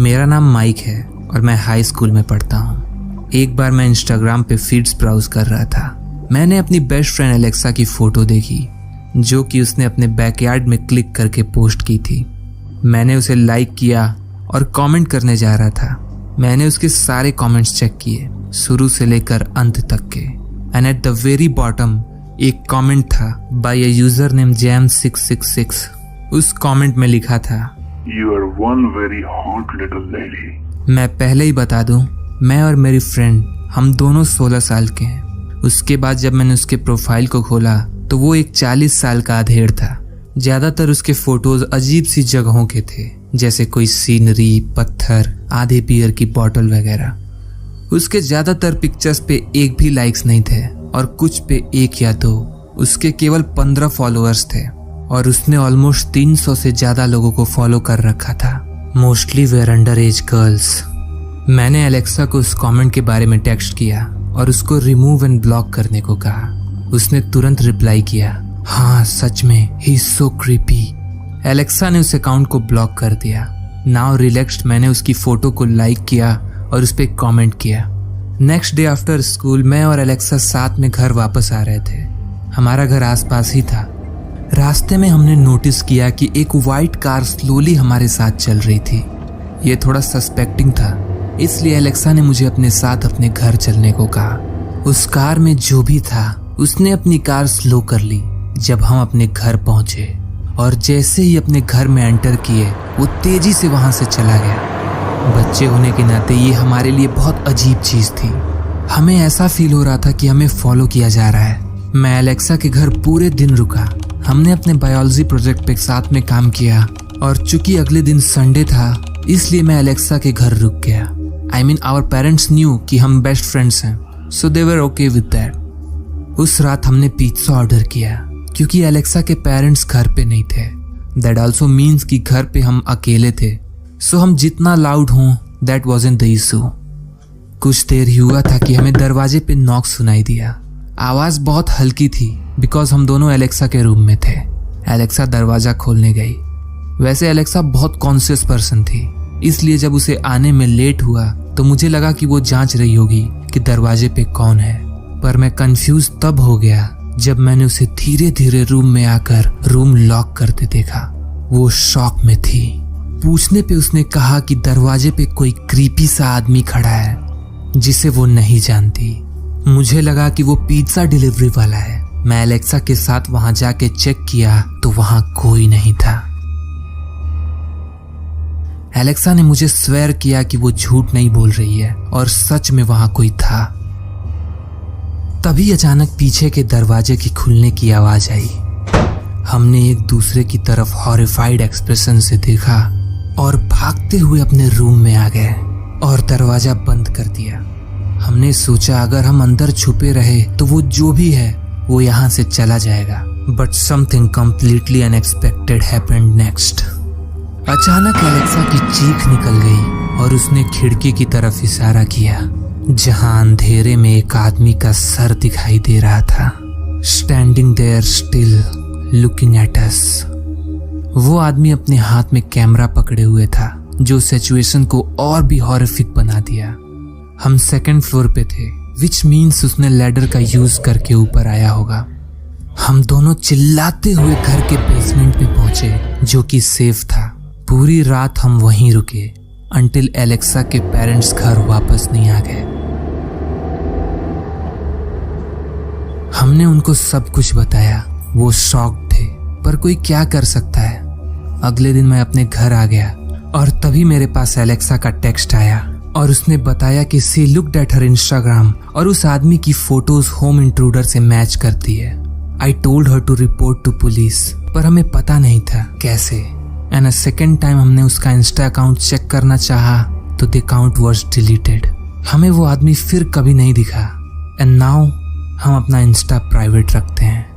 मेरा नाम माइक है और मैं हाई स्कूल में पढ़ता हूँ। एक बार मैं इंस्टाग्राम पे फीड्स ब्राउज कर रहा था। मैंने अपनी बेस्ट फ्रेंड एलेक्सा की फोटो देखी जो कि उसने अपने बैकयार्ड में क्लिक करके पोस्ट की थी। मैंने उसे लाइक किया और कमेंट करने जा रहा था। मैंने उसके सारे कमेंट्स चेक किए, शुरू से लेकर अंत तक के। And at the very bottom एक कमेंट था by a username jam666। उस कमेंट में लिखा था, You are one very hot little lady. मैं पहले ही बता दूं, मैं और मेरी फ्रेंड हम दोनों 16 साल के हैं। उसके बाद जब मैंने उसके प्रोफाइल को खोला तो वो एक 40 साल का अधेड़ था। ज्यादातर उसके फोटोज अजीब सी जगहों के थे, जैसे कोई सीनरी, पत्थर, आधे बियर की बोतल वगैरह। उसके ज्यादातर पिक्चर्स पे एक भी लाइक्स नहीं थे और कुछ पे 1 या 2। उसके केवल 15 फॉलोअर्स थे और उसने ऑलमोस्ट 300 से ज्यादा लोगों को फॉलो कर रखा था। Mostly were under age girls. मैंने एलेक्सा को उस कमेंट के बारे में टेक्स्ट किया और उसको रिमूव एंड ब्लॉक करने को कहा। उसने तुरंत रिप्लाई किया, हाँ सच में, he is so creepy. Alexa ने उस अकाउंट को ब्लॉक कर दिया। नाउ रिलैक्स्ड मैंने उसकी फोटो को लाइक किया और उस पर कॉमेंट किया। नेक्स्ट डे आफ्टर स्कूल मैं और एलेक्सा साथ में घर वापस आ रहे थे। हमारा घर आसपास ही था। रास्ते में हमने नोटिस किया कि एक वाइट कार स्लोली हमारे साथ चल रही थी। ये थोड़ा सस्पेक्टिंग था, इसलिए एलेक्सा ने मुझे अपने साथ अपने घर चलने को कहा। उस कार में जो भी था उसने अपनी कार स्लो कर ली जब हम अपने घर पहुंचे, और जैसे ही अपने घर में एंटर किए वो तेजी से वहां से चला गया। बच्चे होने के नाते ये हमारे लिए बहुत अजीब चीज थी। हमें ऐसा फील हो रहा था कि हमें फॉलो किया जा रहा है। मैं एलेक्सा के घर पूरे दिन रुका। हमने अपने बायोलॉजी प्रोजेक्ट पे साथ में काम किया और चूंकि अगले दिन संडे था इसलिए मैं एलेक्सा के घर रुक गया। I mean our parents knew कि हम बेस्ट फ्रेंड्स हैं, so they were okay with that. उस रात हमने पिज्जा ऑर्डर किया क्योंकि एलेक्सा के पेरेंट्स घर पे नहीं थे। दैट ऑल्सो मीन्स कि घर पे हम अकेले थे, सो हम जितना लाउड हों दैट वाज़न्ट द इशू। कुछ देर ही हुआ था कि हमें दरवाजे पे नॉक सुनाई दिया। आवाज बहुत हल्की थी बिकॉज हम दोनों एलेक्सा के रूम में थे। एलेक्सा दरवाजा खोलने गई। वैसे एलेक्सा बहुत कॉन्शियस पर्सन थी, इसलिए जब उसे आने में लेट हुआ तो मुझे लगा कि वो जांच रही होगी कि दरवाजे पे कौन है। पर मैं कंफ्यूज तब हो गया जब मैंने उसे धीरे धीरे रूम में आकर रूम लॉक करते देखा। वो शॉक में थी। पूछने पे उसने कहा कि दरवाजे पे कोई क्रीपी सा आदमी खड़ा है जिसे वो नहीं जानती। मुझे लगा कि वो पिज्जा डिलीवरी वाला है। मैं एलेक्सा के साथ वहां जाके चेक किया तो वहां कोई नहीं था। एलेक्सा ने मुझे स्वेयर किया कि वो झूठ नहीं बोल रही है और सच में वहां कोई था। तभी अचानक पीछे के दरवाजे की खुलने की आवाज आई। हमने एक दूसरे की तरफ हॉरिफाइड एक्सप्रेशन से देखा और भागते हुए अपने रूम में आ गए और दरवाजा बंद कर दिया। हमने सोचा अगर हम अंदर छुपे रहे तो वो जो भी है वो यहाँ से चला जाएगा। But something completely unexpected happened next. अचानक एलेक्सा की चीख निकल गई और उसने खिड़की की तरफ इशारा किया जहां अंधेरे में एक आदमी का सर दिखाई दे रहा था, standing there still looking at us. वो आदमी अपने हाथ में कैमरा पकड़े हुए था जो सिचुएशन को और भी हॉरिफिक बना दिया। हम 2nd फ्लोर पे थे, विच मीन्स उसने लैडर का यूज करके ऊपर आया होगा। हम दोनों चिल्लाते हुए घर के बेसमेंट में पहुंचे जो कि सेफ था। पूरी रात हम वहीं रुके अंटिल एलेक्सा के पेरेंट्स घर वापस नहीं आ गए। हमने उनको सब कुछ बताया। वो शॉक्ड थे, पर कोई क्या कर सकता है। अगले दिन मैं अपने घर आ गया और तभी मेरे पास एलेक्सा का टेक्स्ट आया और उसने बताया कि she looked at her Instagram और उस आदमी की फोटोज होम इंट्रूडर से मैच करती है। I told her to report to police, पर हमें पता नहीं था कैसे। एंड अ सेकेंड टाइम हमने उसका इंस्टा अकाउंट चेक करना चाहा तो द अकाउंट वाज डिलीटेड। हमें वो आदमी फिर कभी नहीं दिखा। एंड नाउ हम अपना इंस्टा प्राइवेट रखते हैं।